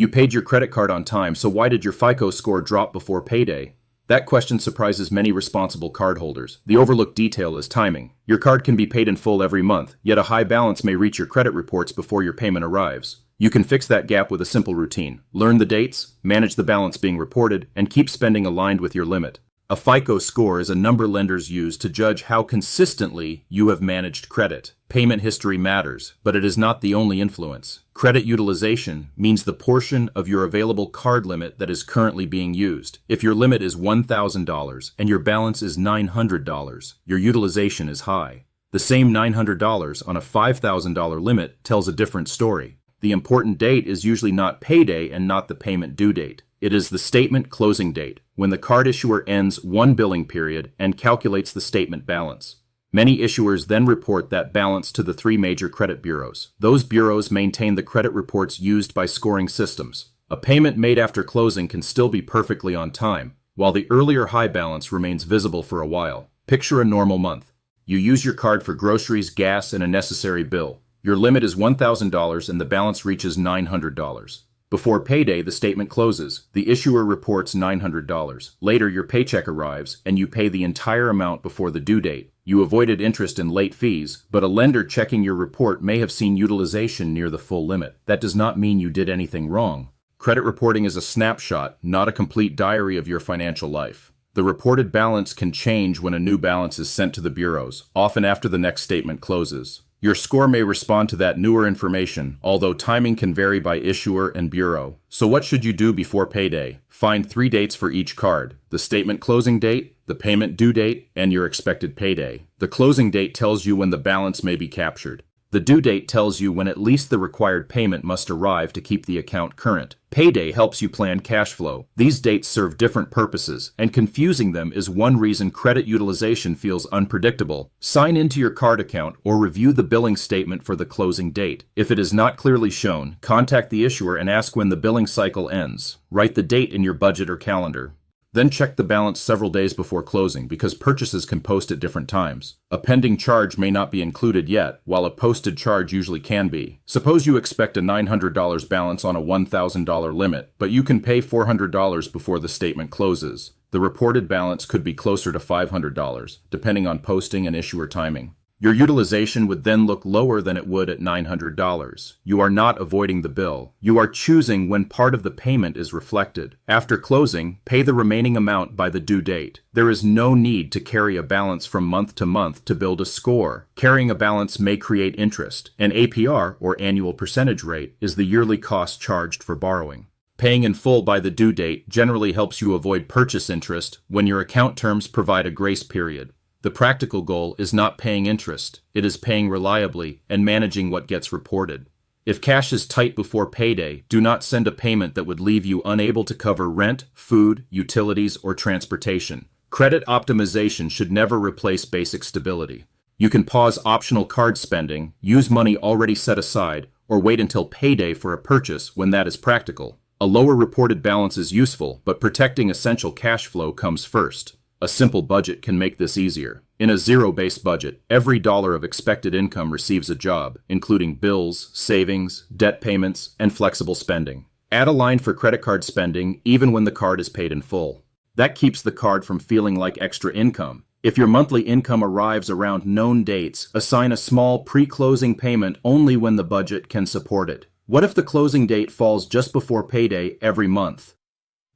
You paid your credit card on time, so why did your FICO score drop before payday? That question surprises many responsible cardholders. The overlooked detail is timing. Your card can be paid in full every month, yet a high balance may reach your credit reports before your payment arrives. You can fix that gap with a simple routine. Learn the dates, manage the balance being reported, and keep spending aligned with your limit. A FICO score is a number lenders use to judge how consistently you have managed credit. Payment history matters, but it is not the only influence. Credit utilization means the portion of your available card limit that is currently being used. If your limit is $1,000 and your balance is $900, your utilization is high. The same $900 on a $5,000 limit tells a different story. The important date is usually not payday and not the payment due date. It is the statement closing date, when the card issuer ends one billing period and calculates the statement balance. Many issuers then report that balance to the three major credit bureaus. Those bureaus maintain the credit reports used by scoring systems. A payment made after closing can still be perfectly on time, while the earlier high balance remains visible for a while. Picture a normal month. You use your card for groceries, gas, and a necessary bill. Your limit is $1,000 and the balance reaches $900. Before payday, the statement closes. The issuer reports $900. Later, your paycheck arrives, and you pay the entire amount before the due date. You avoided interest and late fees, but a lender checking your report may have seen utilization near the full limit. That does not mean you did anything wrong. Credit reporting is a snapshot, not a complete diary of your financial life. The reported balance can change when a new balance is sent to the bureaus, often after the next statement closes. Your score may respond to that newer information, although timing can vary by issuer and bureau. So what should you do before payday? Find 3 dates for each card: the statement closing date, the payment due date, and your expected payday. The closing date tells you when the balance may be captured. The due date tells you when at least the required payment must arrive to keep the account current. Payday helps you plan cash flow. These dates serve different purposes, and confusing them is one reason credit utilization feels unpredictable. Sign into your card account or review the billing statement for the closing date. If it is not clearly shown, contact the issuer and ask when the billing cycle ends. Write the date in your budget or calendar. Then check the balance several days before closing because purchases can post at different times. A pending charge may not be included yet, while a posted charge usually can be. Suppose you expect a $900 balance on a $1,000 limit, but you can pay $400 before the statement closes. The reported balance could be closer to $500, depending on posting and issuer timing. Your utilization would then look lower than it would at $900. You are not avoiding the bill. You are choosing when part of the payment is reflected. After closing, pay the remaining amount by the due date. There is no need to carry a balance from month to month to build a score. Carrying a balance may create interest. An APR, or annual percentage rate, is the yearly cost charged for borrowing. Paying in full by the due date generally helps you avoid purchase interest when your account terms provide a grace period. The practical goal is not paying interest, it is paying reliably and managing what gets reported. If cash is tight before payday, do not send a payment that would leave you unable to cover rent, food, utilities, or transportation. Credit optimization should never replace basic stability. You can pause optional card spending, use money already set aside, or wait until payday for a purchase when that is practical. A lower reported balance is useful, but protecting essential cash flow comes first. A simple budget can make this easier. In a zero-based budget, every dollar of expected income receives a job, including bills, savings, debt payments, and flexible spending. Add a line for credit card spending even when the card is paid in full. That keeps the card from feeling like extra income. If your monthly income arrives around known dates, assign a small pre-closing payment only when the budget can support it. What if the closing date falls just before payday every month?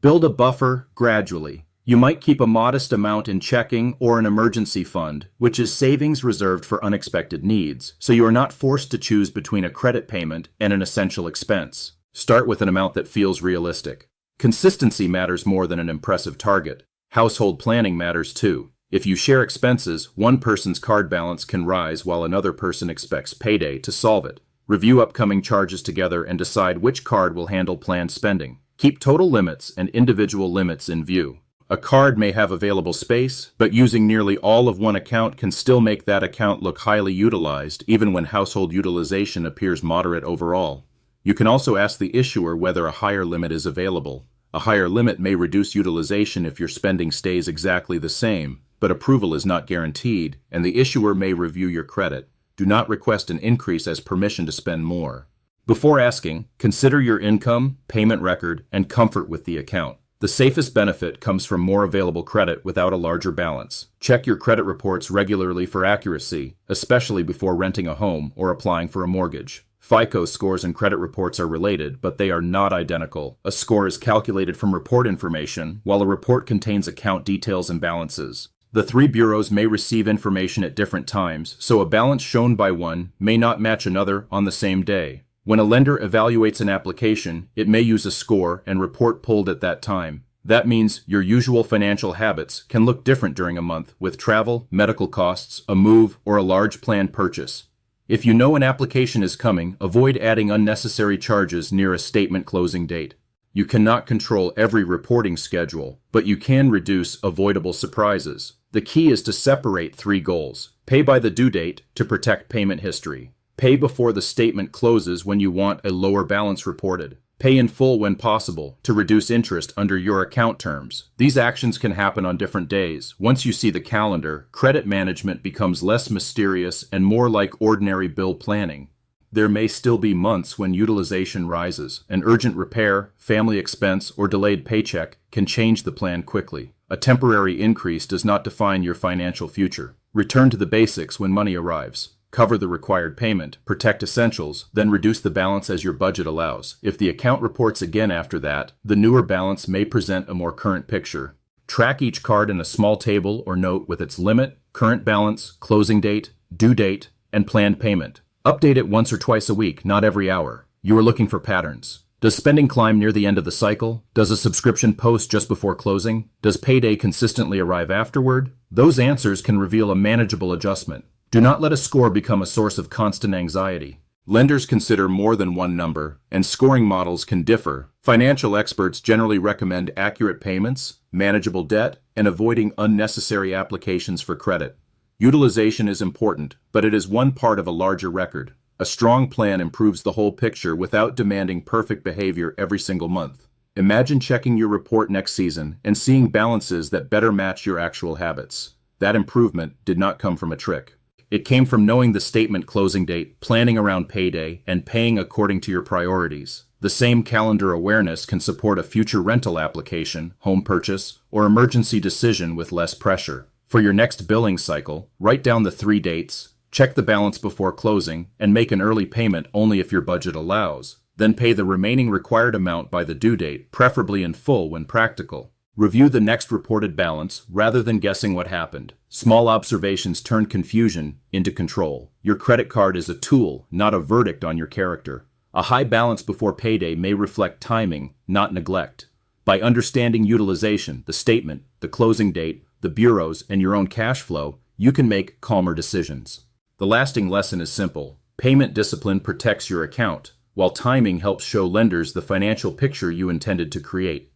Build a buffer gradually. You might keep a modest amount in checking or an emergency fund, which is savings reserved for unexpected needs, so you are not forced to choose between a credit payment and an essential expense. Start with an amount that feels realistic. Consistency matters more than an impressive target. Household planning matters too. If you share expenses, one person's card balance can rise while another person expects payday to solve it. Review upcoming charges together and decide which card will handle planned spending. Keep total limits and individual limits in view. A card may have available space, but using nearly all of one account can still make that account look highly utilized, even when household utilization appears moderate overall. You can also ask the issuer whether a higher limit is available. A higher limit may reduce utilization if your spending stays exactly the same, but approval is not guaranteed, and the issuer may review your credit. Do not request an increase as permission to spend more. Before asking, consider your income, payment record, and comfort with the account. The safest benefit comes from more available credit without a larger balance. Check your credit reports regularly for accuracy, especially before renting a home or applying for a mortgage. FICO scores and credit reports are related, but they are not identical. A score is calculated from report information, while a report contains account details and balances. The three bureaus may receive information at different times, so a balance shown by one may not match another on the same day. When a lender evaluates an application, it may use a score and report pulled at that time. That means your usual financial habits can look different during a month with travel, medical costs, a move, or a large planned purchase. If you know an application is coming, avoid adding unnecessary charges near a statement closing date. You cannot control every reporting schedule, but you can reduce avoidable surprises. The key is to separate three goals. Pay by the due date to protect payment history. Pay before the statement closes when you want a lower balance reported. Pay in full when possible to reduce interest under your account terms. These actions can happen on different days. Once you see the calendar, credit management becomes less mysterious and more like ordinary bill planning. There may still be months when utilization rises. An urgent repair, family expense, or delayed paycheck can change the plan quickly. A temporary increase does not define your financial future. Return to the basics when money arrives. Cover the required payment, protect essentials, then reduce the balance as your budget allows. If the account reports again after that, the newer balance may present a more current picture. Track each card in a small table or note with its limit, current balance, closing date, due date, and planned payment. Update it once or twice a week, not every hour. You are looking for patterns. Does spending climb near the end of the cycle? Does a subscription post just before closing? Does payday consistently arrive afterward? Those answers can reveal a manageable adjustment. Do not let a score become a source of constant anxiety. Lenders consider more than one number, and scoring models can differ. Financial experts generally recommend accurate payments, manageable debt, and avoiding unnecessary applications for credit. Utilization is important, but it is one part of a larger record. A strong plan improves the whole picture without demanding perfect behavior every single month. Imagine checking your report next season and seeing balances that better match your actual habits. That improvement did not come from a trick. It came from knowing the statement closing date, planning around payday, and paying according to your priorities. The same calendar awareness can support a future rental application, home purchase, or emergency decision with less pressure. For your next billing cycle, write down the 3 dates, check the balance before closing, and make an early payment only if your budget allows. Then pay the remaining required amount by the due date, preferably in full when practical. Review the next reported balance rather than guessing what happened. Small observations turn confusion into control. Your credit card is a tool, not a verdict on your character. A high balance before payday may reflect timing, not neglect. By understanding utilization, the statement, the closing date, the bureaus, and your own cash flow, you can make calmer decisions. The lasting lesson is simple. Payment discipline protects your account, while timing helps show lenders the financial picture you intended to create.